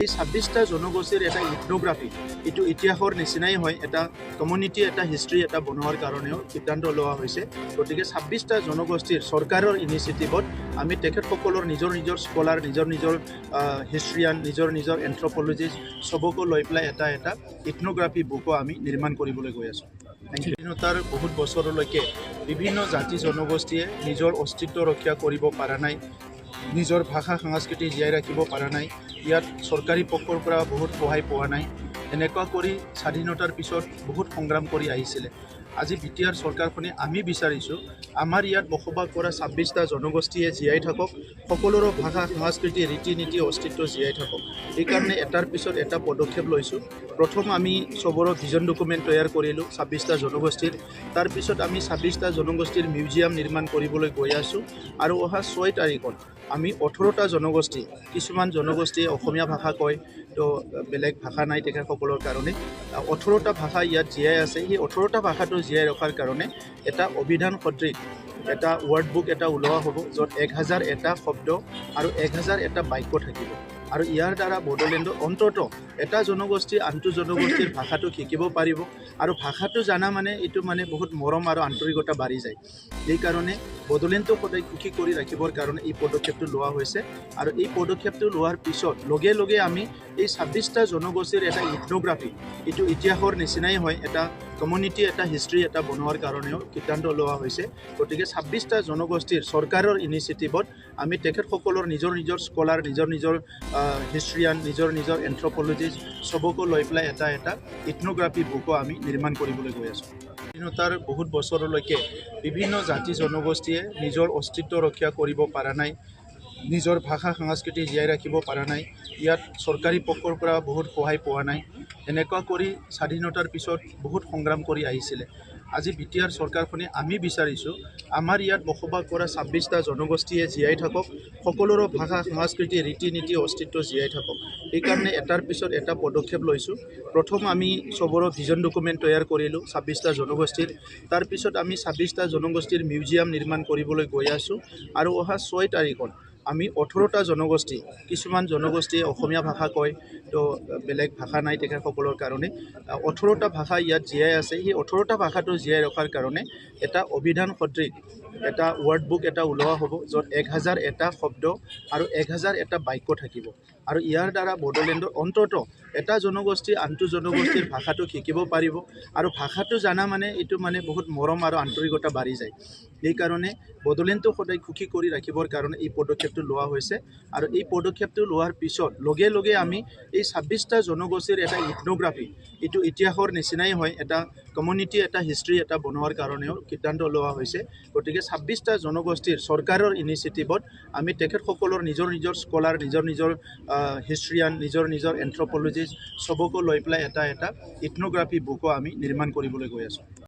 এই 26টা জনগোষ্ঠীৰ এটা ইথনোগ্ৰাফি এইটো ইতিহাসৰ নিচিনাই হয় এটা কমিউনিটি এটা হিষ্ট্ৰী এটা বনোৱাৰ কাৰণেও সিদ্ধান্ত লোৱা হৈছে গতিকে 26টা জনগোষ্ঠীৰ চৰকাৰৰ ইনিচিয়েটিভত আমি তেখেতসকলৰ নিজৰ নিজৰ স্কলাৰ নিজৰ নিজৰ হিষ্ট্ৰিয়ান নিজৰ নিজৰ এন্থ্ৰপলজিষ্ট সবকো লৈ পেলাই এটা এটা ইথনোগ্ৰাফি বুকো আমি নিৰ্মাণ কৰিবলৈ গৈ আছোঁ স্বাধীনতাৰ বহুত বছৰলৈকে বিভিন্ন জাতি জনগোষ্ঠীয়ে নিজৰ অস্তিত্ব ৰক্ষা কৰিব পৰা নাই নিজৰ ভাষা সংস্কৃতি জীয়াই ৰাখিব পৰা নাই ইয়াত চৰকাৰী পক্ষৰ পৰা বহুত সহায় পোৱা নাই এনেকুৱা কৰি স্বাধীনতাৰ পিছত বহুত সংগ্ৰাম কৰি আহিছিলে আজি বিটিআৰ চৰকাৰখনে আমি বিচাৰিছোঁ আমাৰ ইয়াত বসবাস কৰা 26টা জনগোষ্ঠীয়ে জীয়াই থাকক সকলোৰে ভাষা সংস্কৃতি ৰীতি নীতি অস্তিত্ব জীয়াই থাকক এইকাৰণে এটাৰ পিছত এটা পদক্ষেপ লৈছোঁ প্ৰথম আমি চবৰে ভিজন ডকুমেণ্ট তৈয়াৰ কৰিলোঁ 26টা জনগোষ্ঠীৰ তাৰপিছত আমি 26টা জনগোষ্ঠীৰ মিউজিয়াম নিৰ্মাণ কৰিবলৈ গৈ আছোঁ আৰু অহা 6 তাৰিখত আমি 18টা জনগোষ্ঠী কিছুমান জনগোষ্ঠীয়ে অসমীয়া ভাষা কয় তো বেলেগ ভাষা নাই তেখেতসকলৰ কাৰণে 18টা ভাষা ইয়াত জীয়াই আছে সেই 18টা ভাষাটো জীয়াই ৰখাৰ কাৰণে এটা অভিধান সদৃশ এটা ৱৰ্ড বুক এটা ওলোৱা হ'ব য'ত 1001টা শব্দ আৰু 1001টা বাক্য থাকিব আৰু ইয়াৰ দ্বাৰা বড়োলেণ্ডৰ অন্তত এটা জনগোষ্ঠী আনটো জনগোষ্ঠীৰ ভাষাটো শিকিব পাৰিব আৰু ভাষাটো জানা মানে এইটো মানে বহুত মৰম আৰু আন্তৰিকতা বাঢ়ি যায় এইকাৰণে বড়োলেণ্ডটো সদায় সুখী কৰি ৰাখিবৰ কাৰণে এই পদক্ষেপটো লোৱা হৈছে আৰু এই পদক্ষেপটো লোৱাৰ পিছত লগে লগে আমি এই 26টা জনগোষ্ঠীৰ এটা ইথনোগ্ৰাফি এইটো ইতিহাসৰ নিচিনাই হয় এটা কমিউনিটি এটা হিষ্ট্ৰী এটা বনোৱাৰ কাৰণেও সিদ্ধান্ত লোৱা হৈছে গতিকে 26টা জনগোষ্ঠীৰ চৰকাৰৰ ইনিচিয়েটিভত আমি তেখেতসকলৰ নিজৰ নিজৰ স্কলাৰ নিজৰ নিজৰ হিষ্ট্ৰিয়ান নিজৰ নিজৰ এন্থ্ৰপলজিষ্ট সবকো লৈ পেলাই এটা এটা ইথনোগ্ৰাফি বুকো আমি নিৰ্মাণ কৰিবলৈ গৈ আছোঁ স্বাধীনতাৰ বহুত বছৰলৈকে বিভিন্ন জাতি জনগোষ্ঠীয়ে নিজৰ অস্তিত্ব ৰক্ষা কৰিব পৰা নাই নিজৰ ভাষা সংস্কৃতি জীয়াই ৰাখিব পৰা নাই ইয়াত চৰকাৰী পক্ষৰ পৰা বহুত সহায় পোৱা নাই এনেকুৱা কৰি স্বাধীনতাৰ পিছত বহুত সংগ্ৰাম কৰি আহিছিলে আজি বিটিআৰ চৰকাৰখনে আমি বিচাৰিছোঁ আমাৰ ইয়াত বসবাস কৰা 26টা জনগোষ্ঠীয়ে জীয়াই থাকক সকলোৰে ভাষা সংস্কৃতি ৰীতি নীতি অস্তিত্ব জীয়াই থাকক এইকাৰণে এটাৰ পিছত এটা পদক্ষেপ লৈছোঁ প্ৰথম আমি চবৰে ভিজন ডকুমেণ্ট তৈয়াৰ কৰিলোঁ 26টা জনগোষ্ঠীৰ তাৰপিছত আমি 26টা জনগোষ্ঠীৰ মিউজিয়াম নিৰ্মাণ কৰিবলৈ গৈ আছোঁ আৰু অহা 6 তাৰিখত আমি 18টা জনগোষ্ঠী কিছুমান জনগোষ্ঠীয়ে অসমীয়া ভাষা কয় তো বেলেগ ভাষা নাই তেখেতসকলৰ কাৰণে 18টা ভাষা ইয়াত জীয়াই আছে সেই 18টা ভাষাটো জীয়াই ৰখাৰ কাৰণে এটা অভিধান সদৃশ এটা ৱৰ্ড বুক এটা ওলোৱা হ'ব য'ত 1001টা শব্দ আৰু 1001টা বাক্য থাকিব আৰু ইয়াৰ দ্বাৰা বড়োলেণ্ডৰ অন্তত এটা জনগোষ্ঠী আনটো জনগোষ্ঠীৰ ভাষাটো শিকিব পাৰিব আৰু ভাষাটো জানা মানে এইটো মানে বহুত মৰম আৰু আন্তৰিকতা বাঢ়ি যায় এইকাৰণে বড়োলেণ্ডটো সদায় সুখী কৰি ৰাখিবৰ কাৰণে এই পদক্ষেপটো লোৱা হৈছে আৰু এই পদক্ষেপটো লোৱাৰ পিছত লগে লগে আমি এই 26টা জনগোষ্ঠীৰ এটা ইথনোগ্ৰাফি এইটো ইতিহাসৰ নিচিনাই হয় এটা কমিউনিটি এটা হিষ্ট্ৰী এটা বনোৱাৰ কাৰণেও সিদ্ধান্ত লোৱা হৈছে গতিকে 26টা জনগোষ্ঠীৰ চৰকাৰৰ ইনিচিয়েটিভত আমি তেখেতসকলৰ নিজৰ নিজৰ স্কলাৰ নিজৰ নিজৰ হিষ্ট্ৰিয়ান নিজৰ নিজৰ এন্থ্ৰপলজিষ্ট সবকো লৈ পেলাই এটা এটা ইথনোগ্ৰাফি বুকো আমি নিৰ্মাণ কৰিবলৈ গৈ আছোঁ